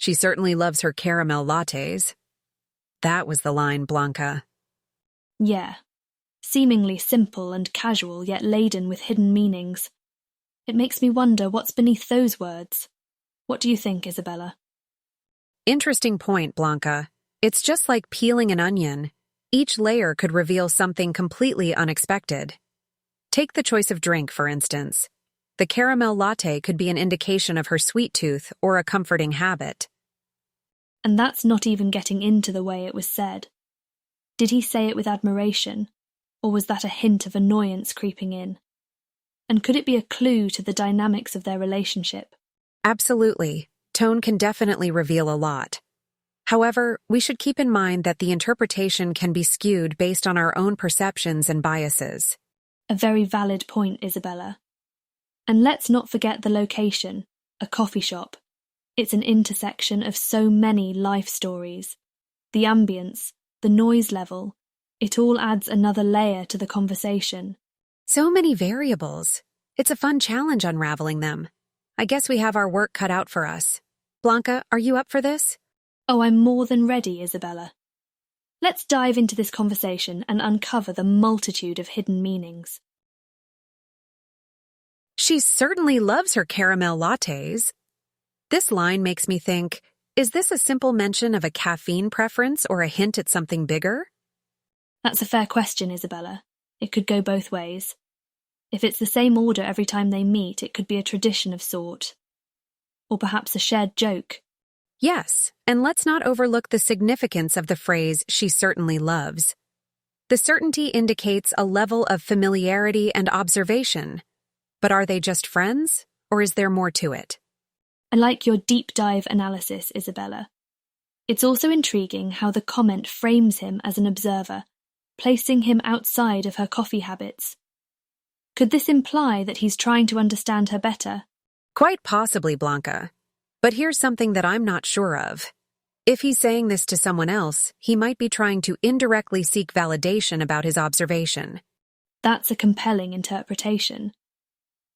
She certainly loves her caramel lattes. That was the line, Blanca. Yeah. Seemingly simple and casual, yet laden with hidden meanings. It makes me wonder what's beneath those words. What do you think, Isabella? Interesting point, Blanca. It's just like peeling an onion. Each layer could reveal something completely unexpected. Take the choice of drink, for instance. The caramel latte could be an indication of her sweet tooth or a comforting habit. And that's not even getting into the way it was said. Did he say it with admiration, or was that a hint of annoyance creeping in? And could it be a clue to the dynamics of their relationship? Absolutely. Tone can definitely reveal a lot. However, we should keep in mind that the interpretation can be skewed based on our own perceptions and biases. A very valid point, Isabella. And let's not forget the location, a coffee shop. It's an intersection of so many life stories. The ambience, the noise level, it all adds another layer to the conversation. So many variables. It's a fun challenge unraveling them. I guess we have our work cut out for us. Blanca, are you up for this? Oh, I'm more than ready, Isabella. Let's dive into this conversation and uncover the multitude of hidden meanings. She certainly loves her caramel lattes. This line makes me think, is this a simple mention of a caffeine preference or a hint at something bigger? That's a fair question, Isabella. It could go both ways. If it's the same order every time they meet, it could be a tradition of sort. Or perhaps a shared joke. Yes, and let's not overlook the significance of the phrase, she certainly loves. The certainty indicates a level of familiarity and observation. But are they just friends, or is there more to it? I like your deep dive analysis, Isabella. It's also intriguing how the comment frames him as an observer, placing him outside of her coffee habits. Could this imply that he's trying to understand her better? Quite possibly, Blanca. But here's something that I'm not sure of. If he's saying this to someone else, he might be trying to indirectly seek validation about his observation. That's a compelling interpretation.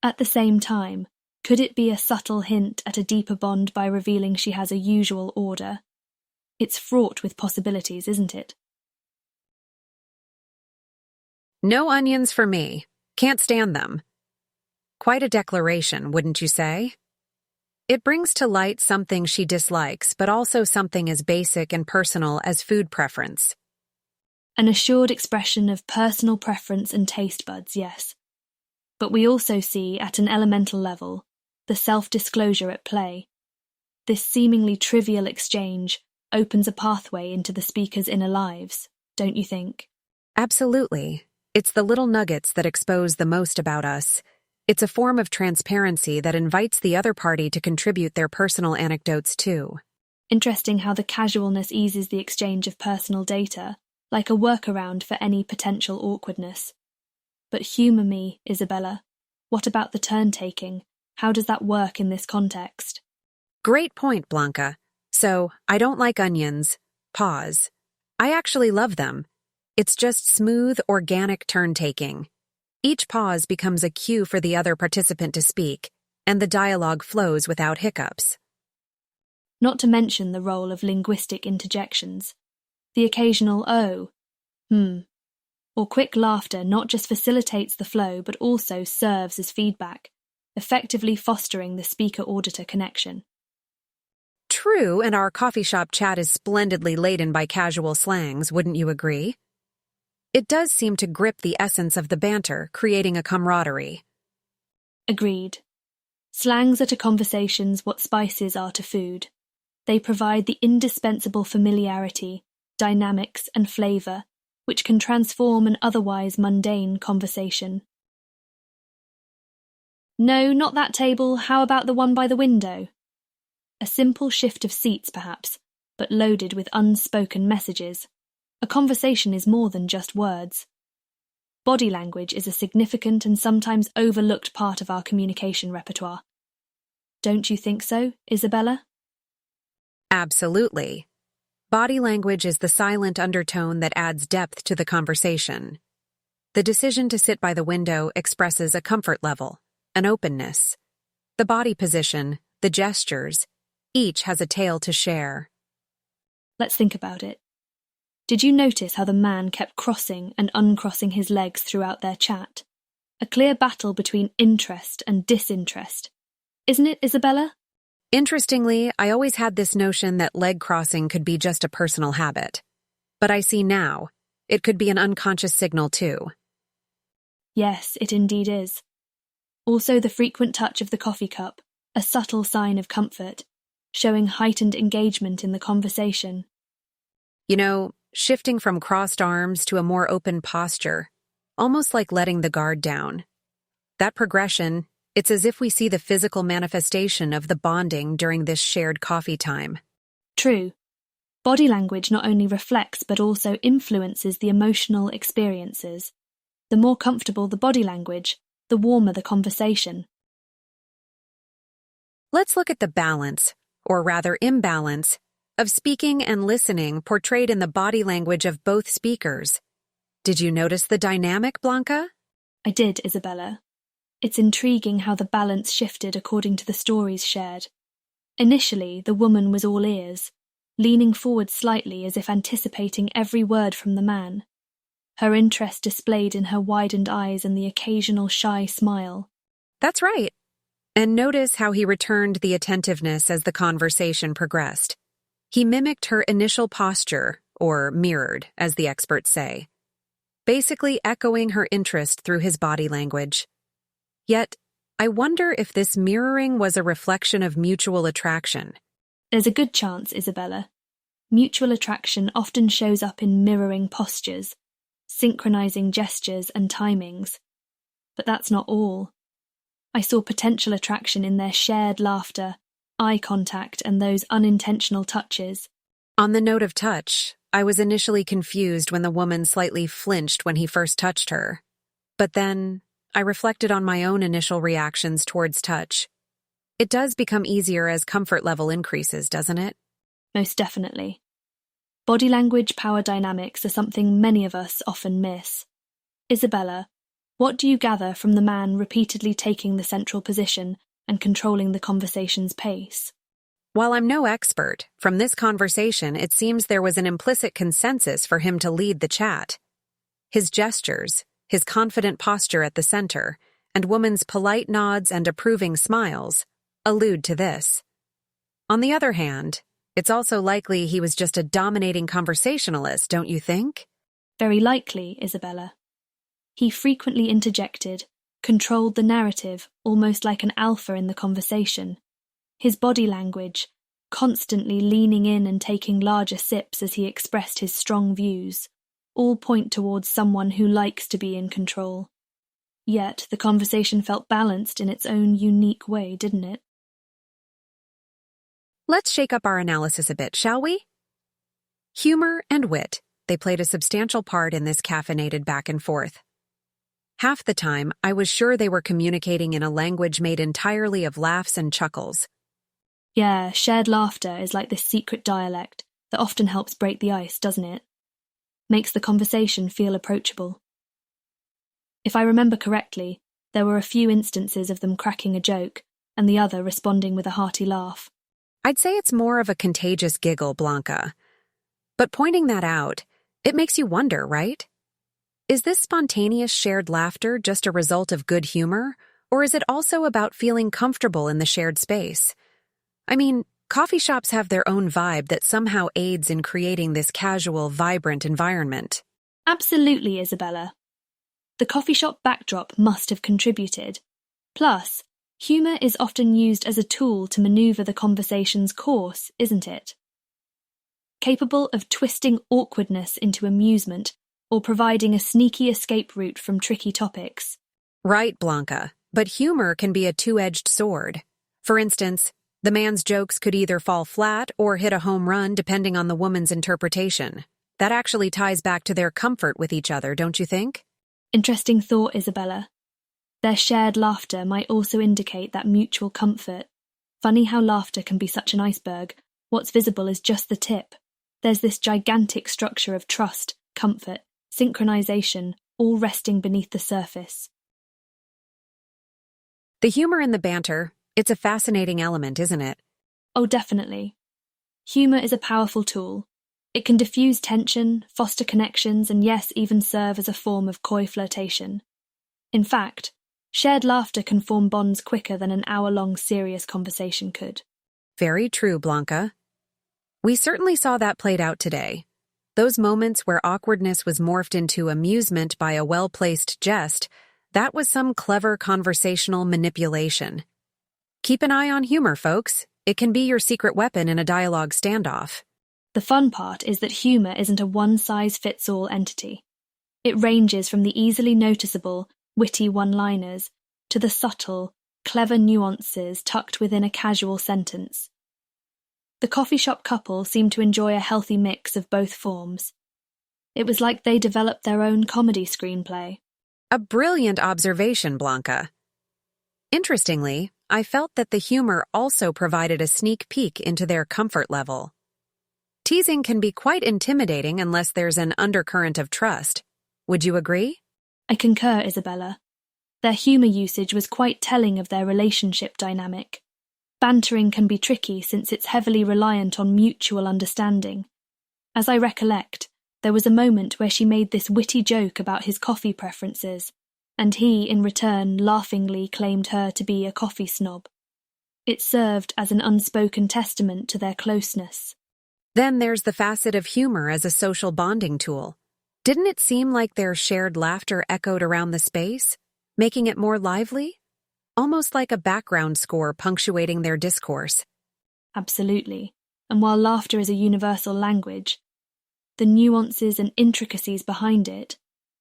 At the same time, could it be a subtle hint at a deeper bond by revealing she has a usual order? It's fraught with possibilities, isn't it? No onions for me. Can't stand them. Quite a declaration, wouldn't you say? It brings to light something she dislikes, but also something as basic and personal as food preference. An assured expression of personal preference and taste buds, yes. But we also see, at an elemental level, the self-disclosure at play. This seemingly trivial exchange opens a pathway into the speaker's inner lives, don't you think? Absolutely. It's the little nuggets that expose the most about us. It's a form of transparency that invites the other party to contribute their personal anecdotes too. Interesting how the casualness eases the exchange of personal data, like a workaround for any potential awkwardness. But humour me, Isabella. What about the turn-taking? How does that work in this context? Great point, Blanca. So, I don't like onions. Pause. I actually love them. It's just smooth, organic turn-taking. Each pause becomes a cue for the other participant to speak, and the dialogue flows without hiccups. Not to mention the role of linguistic interjections. The occasional oh, or quick laughter not just facilitates the flow but also serves as feedback, effectively fostering the speaker-auditor connection. True, and our coffee shop chat is splendidly laden by casual slangs, wouldn't you agree? It does seem to grip the essence of the banter, creating a camaraderie. Agreed. Slangs are to conversations what spices are to food. They provide the indispensable familiarity, dynamics, and flavour, which can transform an otherwise mundane conversation. No, not that table. How about the one by the window? A simple shift of seats, perhaps, but loaded with unspoken messages. A conversation is more than just words. Body language is a significant and sometimes overlooked part of our communication repertoire. Don't you think so, Isabella? Absolutely. Body language is the silent undertone that adds depth to the conversation. The decision to sit by the window expresses a comfort level, an openness. The body position, the gestures, Each has a tale to share. Let's think about it. Did you notice how the man kept crossing and uncrossing his legs throughout their chat? A clear battle between interest and disinterest. Isn't it, Isabella? Interestingly, I always had this notion that leg crossing could be just a personal habit. But I see now, it could be an unconscious signal too. Yes, it indeed is. Also the frequent touch of the coffee cup, a subtle sign of comfort, showing heightened engagement in the conversation. You know, shifting from crossed arms to a more open posture, almost like letting the guard down. That progression, it's as if we see the physical manifestation of the bonding during this shared coffee time. True. Body language not only reflects but also influences the emotional experiences. The more comfortable the body language, the warmer the conversation. Let's look at the balance, or rather imbalance, of speaking and listening portrayed in the body language of both speakers. Did you notice the dynamic, Blanca? I did, Isabella. It's intriguing how the balance shifted according to the stories shared. Initially, the woman was all ears, leaning forward slightly as if anticipating every word from the man. Her interest displayed in her widened eyes and the occasional shy smile. That's right. And notice how he returned the attentiveness as the conversation progressed. He mimicked her initial posture, or mirrored, as the experts say, basically echoing her interest through his body language. Yet, I wonder if this mirroring was a reflection of mutual attraction. There's a good chance, Isabella. Mutual attraction often shows up in mirroring postures, synchronizing gestures and timings. But that's not all. I saw potential attraction in their shared laughter, eye contact, and those unintentional touches. On the note of touch, I was initially confused when the woman slightly flinched when he first touched her. But then, I reflected on my own initial reactions towards touch. It does become easier as comfort level increases, doesn't it? Most definitely. Body language power dynamics are something many of us often miss. Isabella, what do you gather from the man repeatedly taking the central position and controlling the conversation's pace? While I'm no expert, from this conversation it seems there was an implicit consensus for him to lead the chat. His gestures, his confident posture at the center, and woman's polite nods and approving smiles allude to this. On the other hand, it's also likely he was just a dominating conversationalist, don't you think? Very likely, Isabella. He frequently interjected, controlled the narrative almost like an alpha in the conversation. His body language, constantly leaning in and taking larger sips as he expressed his strong views, all point towards someone who likes to be in control. Yet the conversation felt balanced in its own unique way, didn't it? Let's shake up our analysis a bit, shall we? Humor and wit, they played a substantial part in this caffeinated back and forth. Half the time, I was sure they were communicating in a language made entirely of laughs and chuckles. Yeah, shared laughter is like this secret dialect that often helps break the ice, doesn't it? Makes the conversation feel approachable. If I remember correctly, there were a few instances of them cracking a joke and the other responding with a hearty laugh. I'd say it's more of a contagious giggle, Blanca. But pointing that out, it makes you wonder, right? Is this spontaneous shared laughter just a result of good humor, or is it also about feeling comfortable in the shared space? I mean, coffee shops have their own vibe that somehow aids in creating this casual, vibrant environment. Absolutely, Isabella. The coffee shop backdrop must have contributed. Plus, humour is often used as a tool to maneuver the conversation's course, isn't it? Capable of twisting awkwardness into amusement or providing a sneaky escape route from tricky topics. Right, Blanca, but humor can be a two-edged sword. For instance, the man's jokes could either fall flat or hit a home run depending on the woman's interpretation. That actually ties back to their comfort with each other, don't you think? Interesting thought, Isabella. Their shared laughter might also indicate that mutual comfort. Funny how laughter can be such an iceberg. What's visible is just the tip. There's this gigantic structure of trust, comfort, synchronization, all resting beneath the surface. The humor in the banter, it's a fascinating element, isn't it? Oh, definitely. Humour is a powerful tool. It can diffuse tension, foster connections, and yes, even serve as a form of coy flirtation. In fact, shared laughter can form bonds quicker than an hour-long serious conversation could. Very true, Blanca. We certainly saw that played out today. Those moments where awkwardness was morphed into amusement by a well-placed jest, that was some clever conversational manipulation. Keep an eye on humor, folks. It can be your secret weapon in a dialogue standoff. The fun part is that humour isn't a one-size-fits-all entity. It ranges from the easily noticeable, witty one-liners to the subtle, clever nuances tucked within a casual sentence. The coffee shop couple seemed to enjoy a healthy mix of both forms. It was like they developed their own comedy screenplay. A brilliant observation, Blanca. Interestingly, I felt that the humor also provided a sneak peek into their comfort level. Teasing can be quite intimidating unless there's an undercurrent of trust. Would you agree? I concur, Isabella. Their humour usage was quite telling of their relationship dynamic. Bantering can be tricky since it's heavily reliant on mutual understanding. As I recollect, there was a moment where she made this witty joke about his coffee preferences, and he, in return, laughingly claimed her to be a coffee snob. It served as an unspoken testament to their closeness. Then there's the facet of humor as a social bonding tool. Didn't it seem like their shared laughter echoed around the space, making it more lively? Almost like a background score punctuating their discourse. Absolutely. And while laughter is a universal language, the nuances and intricacies behind it,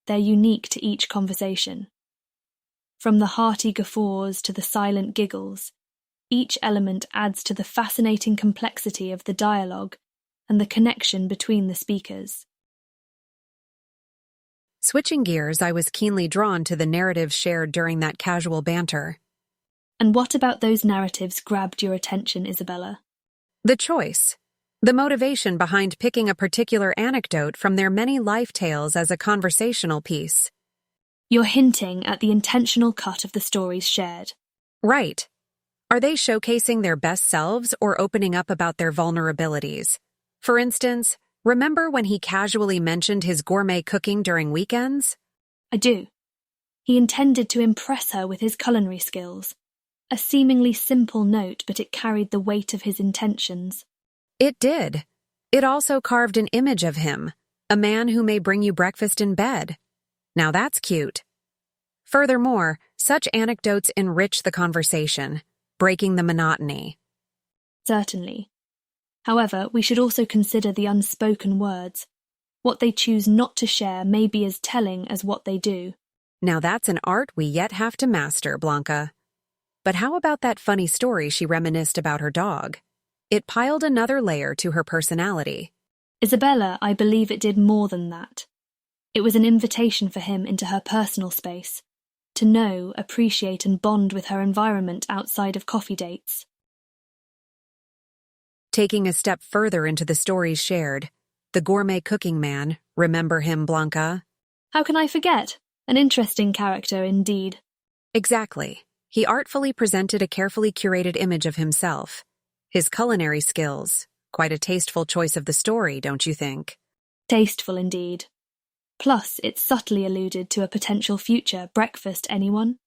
they're unique to each conversation. From the hearty guffaws to the silent giggles, each element adds to the fascinating complexity of the dialogue and the connection between the speakers. Switching gears, I was keenly drawn to the narratives shared during that casual banter. And what about those narratives grabbed your attention, Isabella? The choice. The motivation behind picking a particular anecdote from their many life tales as a conversational piece. You're hinting at the intentional cut of the stories shared. Right. Are they showcasing their best selves or opening up about their vulnerabilities? For instance, remember when he casually mentioned his gourmet cooking during weekends? I do. He intended to impress her with his culinary skills. A seemingly simple note, but it carried the weight of his intentions. It did. It also carved an image of him, a man who may bring you breakfast in bed. Now that's cute. Furthermore, such anecdotes enrich the conversation, breaking the monotony. Certainly. However, we should also consider the unspoken words. What they choose not to share may be as telling as what they do. Now that's an art we yet have to master, Blanca. But how about that funny story she reminisced about her dog? It piled another layer to her personality. Isabella, I believe it did more than that. It was an invitation for him into her personal space, to know, appreciate and bond with her environment outside of coffee dates. Taking a step further into the stories shared, the gourmet cooking man, remember him, Blanca? How can I forget? An interesting character indeed. Exactly. He artfully presented a carefully curated image of himself. His culinary skills, quite a tasteful choice of the story, don't you think? Tasteful indeed. Plus, it subtly alluded to a potential future breakfast, anyone?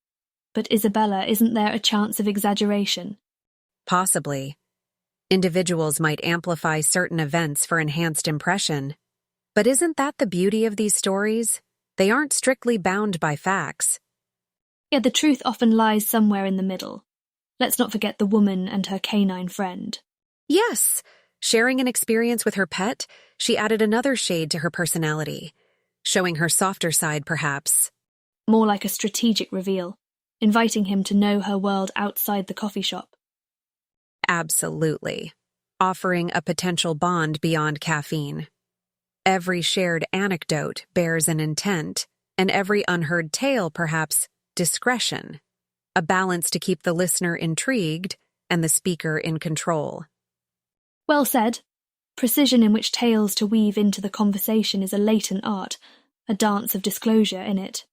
But Isabella, isn't there a chance of exaggeration? Possibly. Individuals might amplify certain events for enhanced impression. But isn't that the beauty of these stories? They aren't strictly bound by facts. Yet the truth often lies somewhere in the middle. Let's not forget the woman and her canine friend. Yes, sharing an experience with her pet, she added another shade to her personality, showing her softer side perhaps. More like a strategic reveal, inviting him to know her world outside the coffee shop. Absolutely. Offering a potential bond beyond caffeine. Every shared anecdote bears an intent, and every unheard tale perhaps discretion. A balance to keep the listener intrigued and the speaker in control. Well said. Precision in which tales to weave into the conversation is a latent art, a dance of disclosure in it.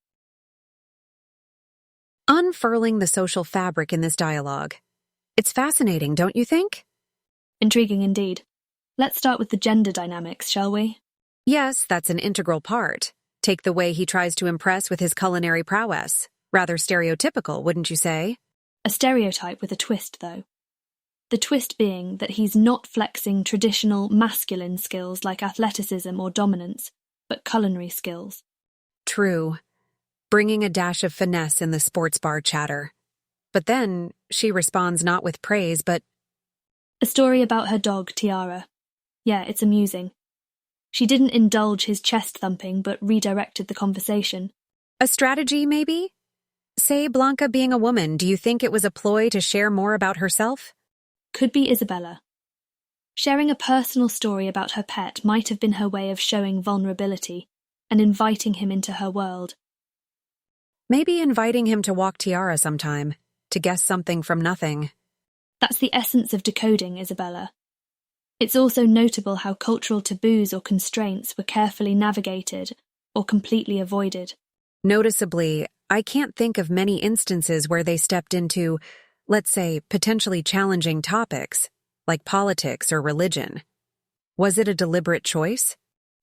Unfurling the social fabric in this dialogue. It's fascinating, don't you think? Intriguing indeed. Let's start with the gender dynamics, shall we? Yes, that's an integral part. Take the way he tries to impress with his culinary prowess. Rather stereotypical, wouldn't you say? A stereotype with a twist, though. The twist being that he's not flexing traditional masculine skills like athleticism or dominance, but culinary skills. True. Bringing a dash of finesse in the sports bar chatter. But then, she responds not with praise, but... A story about her dog, Tiara. Yeah, it's amusing. She didn't indulge his chest thumping, but redirected the conversation. A strategy, maybe? Say, Blanca being a woman, do you think it was a ploy to share more about herself? Could be Isabella. Sharing a personal story about her pet might have been her way of showing vulnerability and inviting him into her world. Maybe inviting him to walk Tiara sometime, to guess something from nothing. That's the essence of decoding, Isabella. It's also notable how cultural taboos or constraints were carefully navigated or completely avoided. Noticeably, I can't think of many instances where they stepped into, let's say, potentially challenging topics, like politics or religion. Was it a deliberate choice?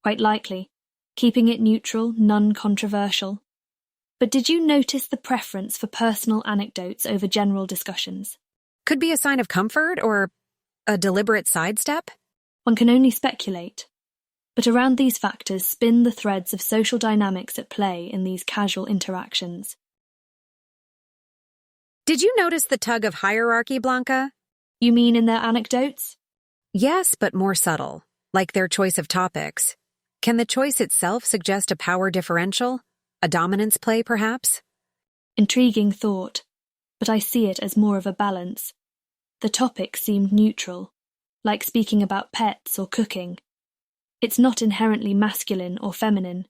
Quite likely, keeping it neutral, non-controversial. But did you notice the preference for personal anecdotes over general discussions? Could be a sign of comfort or a deliberate sidestep? One can only speculate. But around these factors spin the threads of social dynamics at play in these casual interactions. Did you notice the tug of hierarchy, Blanca? You mean in their anecdotes? Yes, but more subtle, like their choice of topics. Can the choice itself suggest a power differential? A dominance play, perhaps? Intriguing thought, but I see it as more of a balance. The topic seemed neutral, like speaking about pets or cooking. It's not inherently masculine or feminine.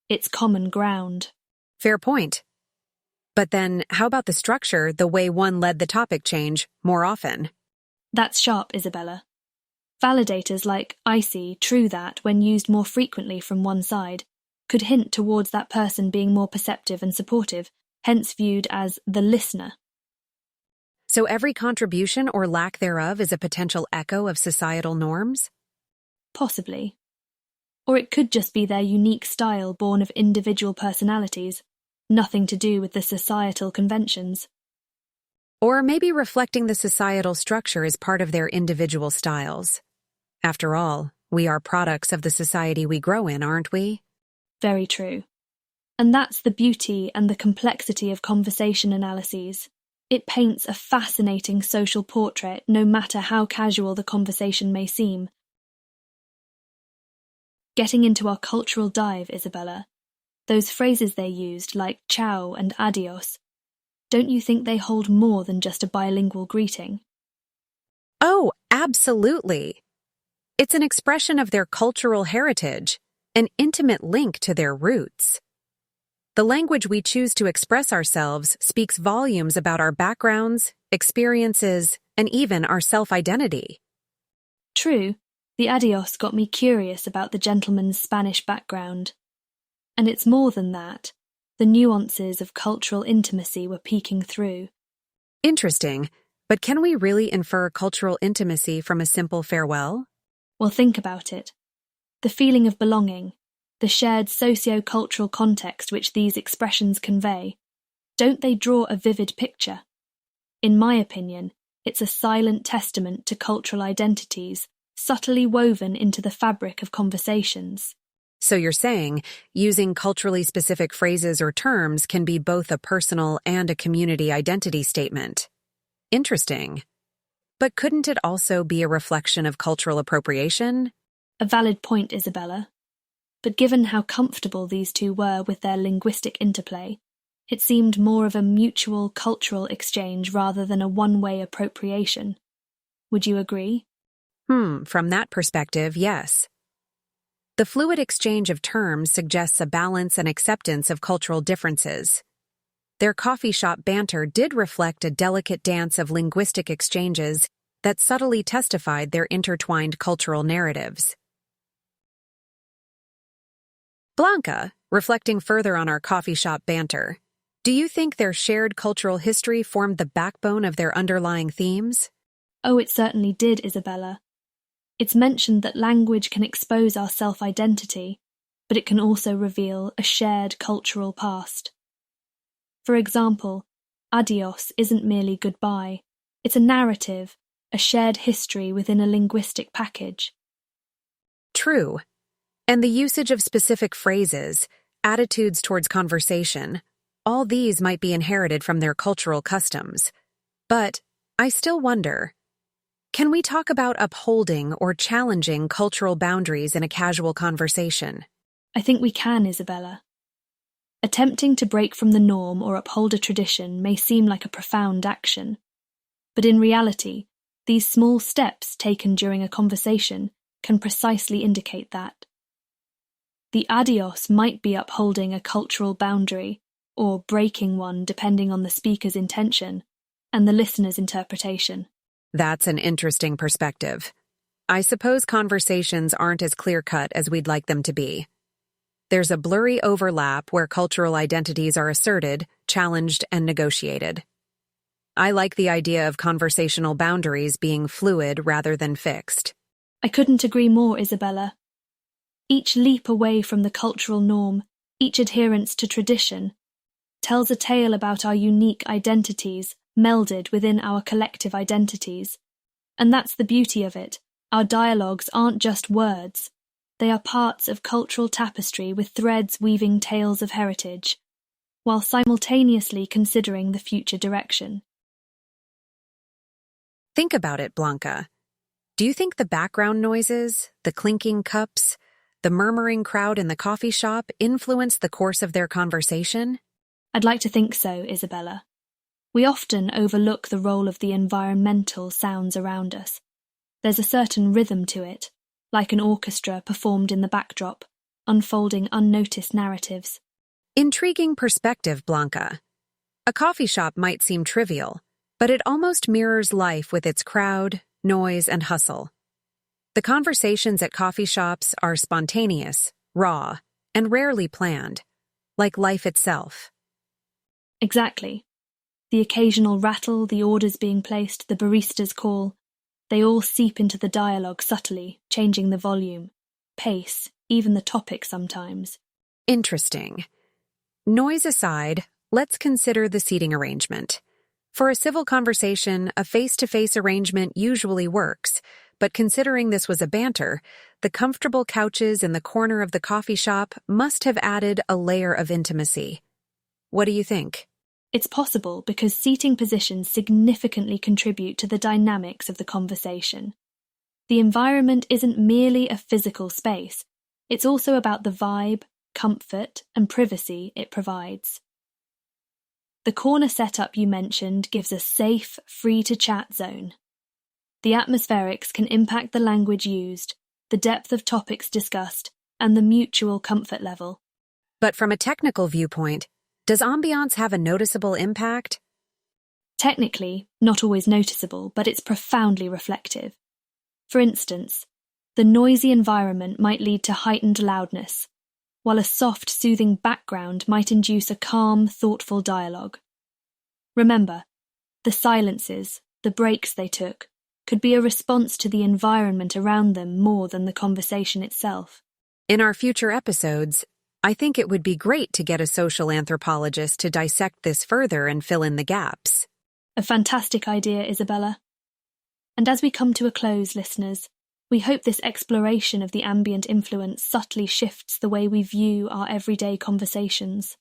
It's common ground. Fair point. But then, how about the structure, the way one led the topic change, more often? That's sharp, Isabella. Validators like I see, true that, when used more frequently from one side, could hint towards that person being more perceptive and supportive, hence viewed as the listener. So every contribution or lack thereof is a potential echo of societal norms? Possibly. Or it could just be their unique style born of individual personalities, nothing to do with the societal conventions. Or maybe reflecting the societal structure is part of their individual styles. After all, we are products of the society we grow in, aren't we? Very true. And that's the beauty and the complexity of conversation analyses. It paints a fascinating social portrait, no matter how casual the conversation may seem. Getting into our cultural dive, Isabella, those phrases they used, like ciao and adios, don't you think they hold more than just a bilingual greeting? Oh, absolutely. It's an expression of their cultural heritage, an intimate link to their roots. The language we choose to express ourselves speaks volumes about our backgrounds, experiences, and even our self-identity. True, the adios got me curious about the gentleman's Spanish background. And it's more than that. The nuances of cultural intimacy were peeking through. Interesting, but can we really infer cultural intimacy from a simple farewell? Well, think about it. The feeling of belonging, the shared socio-cultural context which these expressions convey, don't they draw a vivid picture? In my opinion, it's a silent testament to cultural identities, subtly woven into the fabric of conversations. So you're saying, using culturally specific phrases or terms can be both a personal and a community identity statement. Interesting. But couldn't it also be a reflection of cultural appropriation? A valid point, Isabella. But given how comfortable these two were with their linguistic interplay, it seemed more of a mutual cultural exchange rather than a one-way appropriation. Would you agree? From that perspective, yes. The fluid exchange of terms suggests a balance and acceptance of cultural differences. Their coffee shop banter did reflect a delicate dance of linguistic exchanges that subtly testified their intertwined cultural narratives. Blanca, reflecting further on our coffee shop banter, do you think their shared cultural history formed the backbone of their underlying themes? Oh, it certainly did, Isabella. It's mentioned that language can expose our self-identity, but it can also reveal a shared cultural past. For example, adios isn't merely goodbye. It's a narrative, a shared history within a linguistic package. True. And the usage of specific phrases, attitudes towards conversation, all these might be inherited from their cultural customs. But I still wonder, can we talk about upholding or challenging cultural boundaries in a casual conversation? I think we can, Isabella. Attempting to break from the norm or uphold a tradition may seem like a profound action, but in reality, these small steps taken during a conversation can precisely indicate that. The adios might be upholding a cultural boundary, or breaking one depending on the speaker's intention and the listener's interpretation. That's an interesting perspective. I suppose conversations aren't as clear-cut as we'd like them to be. There's a blurry overlap where cultural identities are asserted, challenged, and negotiated. I like the idea of conversational boundaries being fluid rather than fixed. I couldn't agree more, Isabella. Each leap away from the cultural norm, each adherence to tradition, tells a tale about our unique identities melded within our collective identities. And that's the beauty of it. Our dialogues aren't just words. They are parts of cultural tapestry with threads weaving tales of heritage, while simultaneously considering the future direction. Think about it, Blanca. Do you think the background noises, the clinking cups, the murmuring crowd in the coffee shop influence the course of their conversation? I'd like to think so, Isabella. We often overlook the role of the environmental sounds around us. There's a certain rhythm to it, like an orchestra performed in the backdrop, unfolding unnoticed narratives. Intriguing perspective, Blanca. A coffee shop might seem trivial, but it almost mirrors life with its crowd, noise, and hustle. The conversations at coffee shops are spontaneous, raw, and rarely planned, like life itself. Exactly. The occasional rattle, the orders being placed, the barista's call, they all seep into the dialogue subtly, changing the volume, pace, even the topic sometimes. Interesting. Noise aside, let's consider the seating arrangement. For a civil conversation, a face-to-face arrangement usually works, but considering this was a banter, the comfortable couches in the corner of the coffee shop must have added a layer of intimacy. What do you think? It's possible because seating positions significantly contribute to the dynamics of the conversation. The environment isn't merely a physical space, it's also about the vibe, comfort, and privacy it provides. The corner setup you mentioned gives a safe, free-to-chat zone. The atmospherics can impact the language used, the depth of topics discussed, and the mutual comfort level. But from a technical viewpoint, does ambiance have a noticeable impact? Technically, not always noticeable, but it's profoundly reflective. For instance, the noisy environment might lead to heightened loudness, while a soft, soothing background might induce a calm, thoughtful dialogue. Remember, the silences, the breaks they took, could be a response to the environment around them more than the conversation itself. In our future episodes, I think it would be great to get a social anthropologist to dissect this further and fill in the gaps. A fantastic idea, Isabella. And as we come to a close, listeners, we hope this exploration of the ambient influence subtly shifts the way we view our everyday conversations.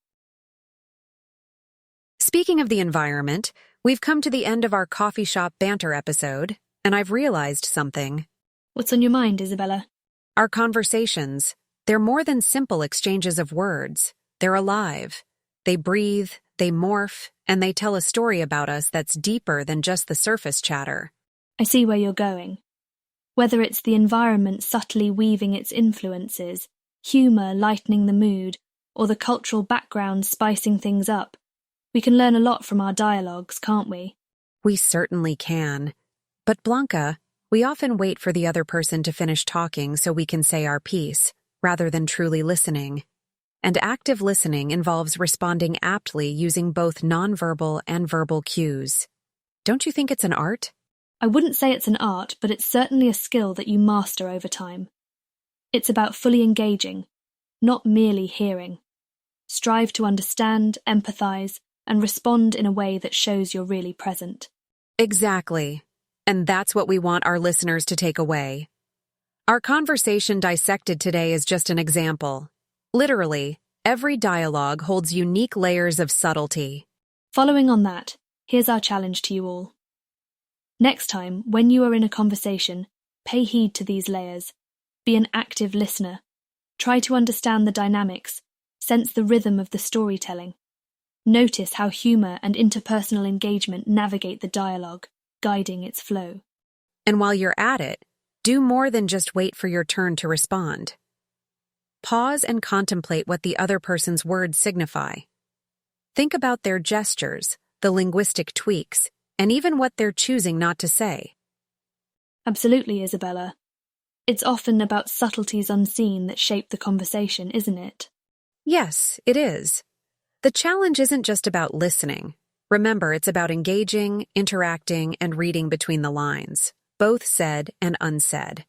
Speaking of the environment, we've come to the end of our coffee shop banter episode, and I've realized something. What's on your mind, Isabella? Our conversations, they're more than simple exchanges of words. They're alive. They breathe, they morph, and they tell a story about us that's deeper than just the surface chatter. I see where you're going. Whether it's the environment subtly weaving its influences, humour lightening the mood, or the cultural background spicing things up, we can learn a lot from our dialogues, can't we? We certainly can. But Blanca, we often wait for the other person to finish talking so we can say our piece, rather than truly listening. And active listening involves responding aptly using both nonverbal and verbal cues. Don't you think it's an art? I wouldn't say it's an art, but it's certainly a skill that you master over time. It's about fully engaging, not merely hearing. Strive to understand, empathize, and respond in a way that shows you're really present. Exactly. And that's what we want our listeners to take away. Our conversation dissected today is just an example. Literally, every dialogue holds unique layers of subtlety. Following on that, here's our challenge to you all. Next time, when you are in a conversation, pay heed to these layers. Be an active listener. Try to understand the dynamics, sense the rhythm of the storytelling. Notice how humor and interpersonal engagement navigate the dialogue, guiding its flow. And while you're at it, do more than just wait for your turn to respond. Pause and contemplate what the other person's words signify. Think about their gestures, the linguistic tweaks, and even what they're choosing not to say. Absolutely, Isabella. It's often about subtleties unseen that shape the conversation, isn't it? Yes, it is. The challenge isn't just about listening. Remember, it's about engaging, interacting, and reading between the lines, both said and unsaid.